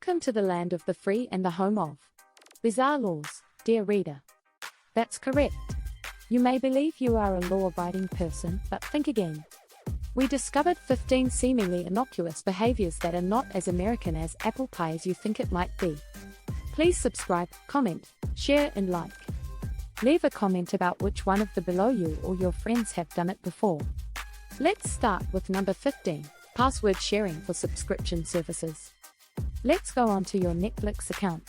Welcome to the land of the free and the home of bizarre laws, dear reader. That's correct. You may believe you are a law-abiding person, but think again. We discovered 15 seemingly innocuous behaviors that are not as American as apple pie as you think it might be. Please subscribe, comment, share and like. Leave a comment about which one of the below you or your friends have done it before. Let's start with number 15, password sharing for subscription services. Let's go on to your Netflix account.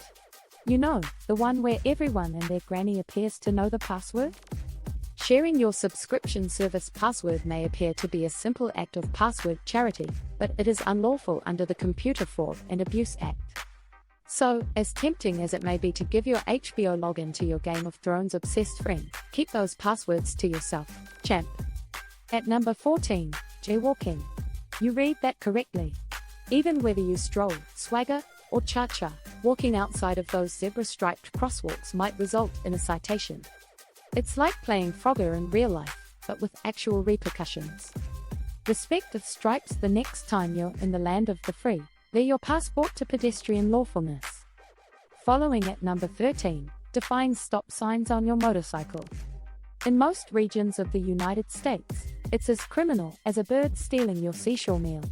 You know, the one where everyone and their granny appears to know the password? Sharing your subscription service password may appear to be a simple act of password charity, but it is unlawful under the Computer Fraud and Abuse Act. So, as tempting as it may be to give your HBO login to your Game of Thrones obsessed friend, keep those passwords to yourself, champ. At number 14, jaywalking. You read that correctly. Even whether you stroll, swagger, or cha-cha, walking outside of those zebra-striped crosswalks might result in a citation. It's like playing Frogger in real life, but with actual repercussions. Respect the stripes the next time you're in the land of the free. They're your passport to pedestrian lawfulness. Following at number 13, defying stop signs on your motorcycle. In most regions of the United States, it's as criminal as a bird stealing your seashore meal.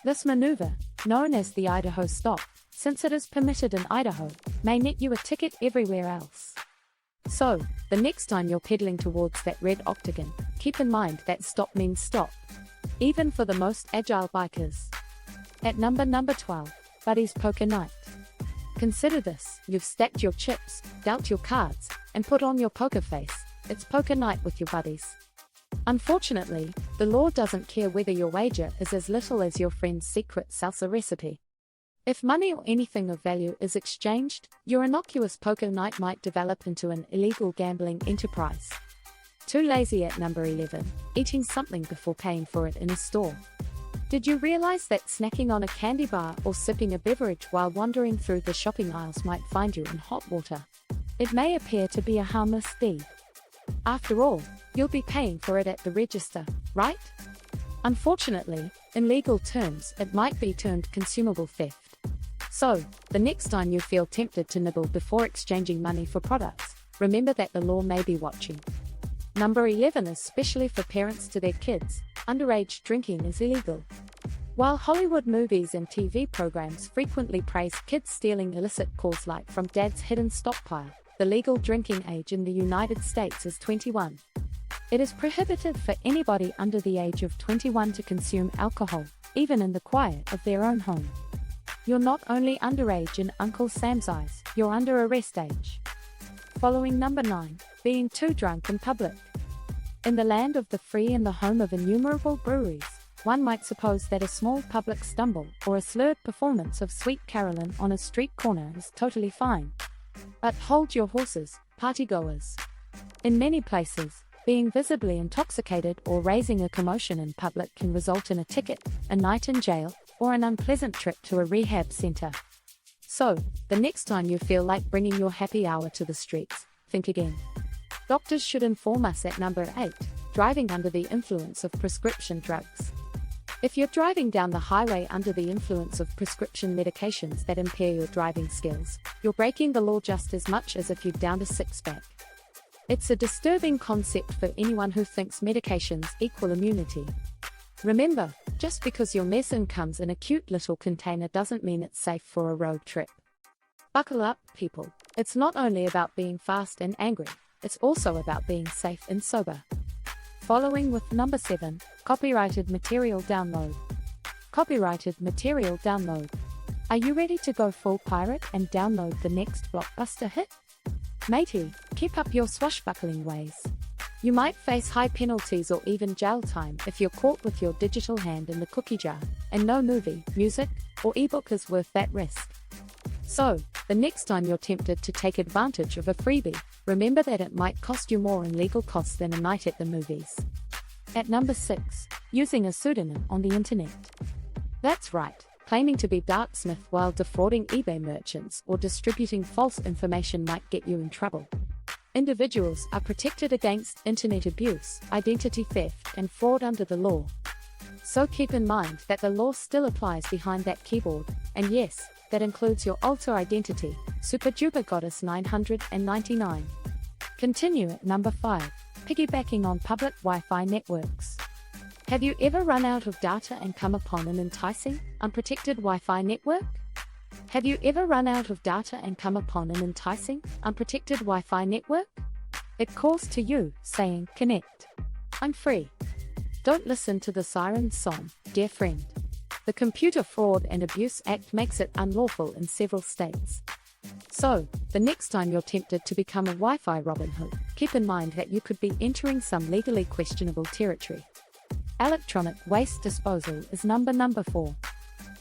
This maneuver, known as the Idaho stop, since it is permitted in Idaho, may net you a ticket everywhere else. So, the next time you're pedaling towards that red octagon, keep in mind that stop means stop. Even for the most agile bikers. At number 12, Buddies Poker Night. Consider this, you've stacked your chips, dealt your cards, and put on your poker face. It's poker night with your buddies. Unfortunately, the law doesn't care whether your wager is as little as your friend's secret salsa recipe. If money or anything of value is exchanged, your innocuous poker night might develop into an illegal gambling enterprise. Too lazy at number 11, eating something before paying for it in a store. Did you realize that snacking on a candy bar or sipping a beverage while wandering through the shopping aisles might find you in hot water? It may appear to be a harmless deed. After all, you'll be paying for it at the register, right? Unfortunately, in legal terms, it might be termed consumable theft. So, the next time you feel tempted to nibble before exchanging money for products, remember that the law may be watching. Number 11 is specially for parents to their kids. Underage drinking is illegal. While Hollywood movies and TV programs frequently praise kids stealing illicit calls like from dad's hidden stockpile, the legal drinking age in the United States is 21. It is prohibited for anybody under the age of 21 to consume alcohol, even in the quiet of their own home. You're not only underage in Uncle Sam's eyes, you're under arrest age. Following number 9, being too drunk in public. In the land of the free and the home of innumerable breweries, one might suppose that a small public stumble or a slurred performance of Sweet Carolyn on a street corner is totally fine. But hold your horses, partygoers. In many places, being visibly intoxicated or raising a commotion in public can result in a ticket, a night in jail, or an unpleasant trip to a rehab center. So, the next time you feel like bringing your happy hour to the streets, think again. Doctors should inform us at number 8, driving under the influence of prescription drugs. If you're driving down the highway under the influence of prescription medications that impair your driving skills, you're breaking the law just as much as if you downed a six-pack. It's a disturbing concept for anyone who thinks medications equal immunity. Remember, just because your medicine comes in a cute little container doesn't mean it's safe for a road trip. Buckle up, people. It's not only about being fast and angry, it's also about being safe and sober. Following with number 7, copyrighted material download. Copyrighted material download. Are you ready to go full pirate and download the next blockbuster hit? Matey, keep up your swashbuckling ways. You might face high penalties or even jail time if you're caught with your digital hand in the cookie jar, and no movie, music, or ebook is worth that risk. So, the next time you're tempted to take advantage of a freebie, remember that it might cost you more in legal costs than a night at the movies. At number 6, using a pseudonym on the internet. That's right, claiming to be Darksmith while defrauding eBay merchants or distributing false information might get you in trouble. Individuals are protected against internet abuse, identity theft, and fraud under the law. So keep in mind that the law still applies behind that keyboard, and yes, that includes your alter identity, Super Duper Goddess 999. Continue at number 5, piggybacking on public Wi-Fi networks. Have you ever run out of data and come upon an enticing, unprotected Wi-Fi network? Have you ever run out of data and come upon an enticing, unprotected Wi-Fi network? It calls to you, saying, "Connect. I'm free." Don't listen to the siren's song, dear friend. The Computer Fraud and Abuse Act makes it unlawful in several states. So, the next time you're tempted to become a Wi-Fi Robin Hood, keep in mind that you could be entering some legally questionable territory. Electronic waste disposal is number 4.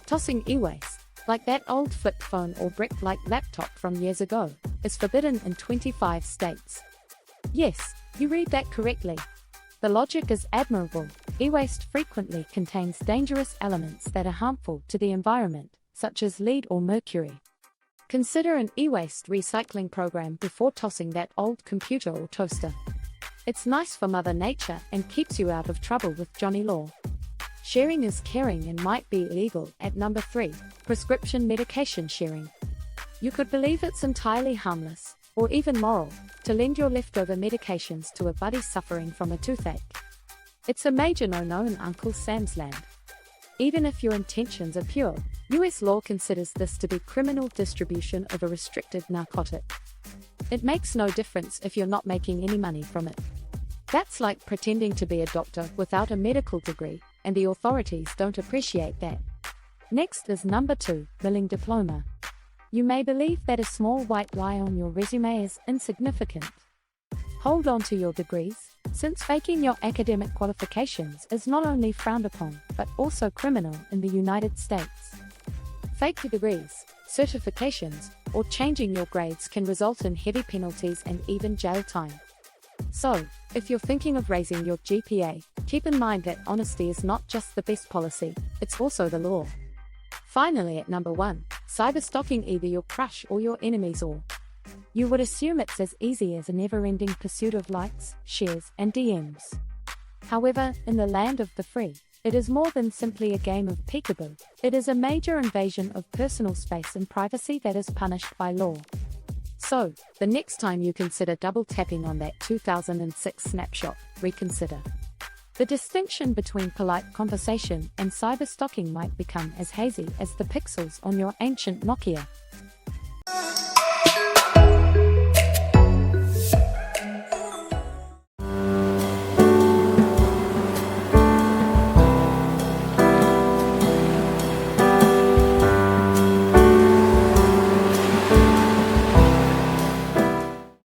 Tossing e-waste, like that old flip phone or brick-like laptop from years ago, is forbidden in 25 states. Yes, you read that correctly. The logic is admirable. E-waste frequently contains dangerous elements that are harmful to the environment, such as lead or mercury. Consider an e-waste recycling program before tossing that old computer or toaster. It's nice for Mother Nature and keeps you out of trouble with Johnny Law. Sharing is caring and might be illegal at number 3, prescription medication sharing. You could believe it's entirely harmless, or even moral, to lend your leftover medications to a buddy suffering from a toothache. It's a major no-no in Uncle Sam's land. Even if your intentions are pure, US law considers this to be criminal distribution of a restricted narcotic. It makes no difference if you're not making any money from it. That's like pretending to be a doctor without a medical degree, and the authorities don't appreciate that. Next is number 2, billing diploma. You may believe that a small white lie on your resume is insignificant. Hold on to your degrees, since faking your academic qualifications is not only frowned upon, but also criminal in the United States. Fake degrees, certifications, or changing your grades can result in heavy penalties and even jail time. So, if you're thinking of raising your GPA, keep in mind that honesty is not just the best policy, it's also the law. Finally at number 1, cyberstalking either your crush or your enemies or. You would assume it's as easy as a never-ending pursuit of likes, shares, and DMs. However, in the land of the free, it is more than simply a game of peekaboo. It is a major invasion of personal space and privacy that is punished by law. So, the next time you consider double-tapping on that 2006 snapshot, reconsider. The distinction between polite conversation and cyberstalking might become as hazy as the pixels on your ancient Nokia.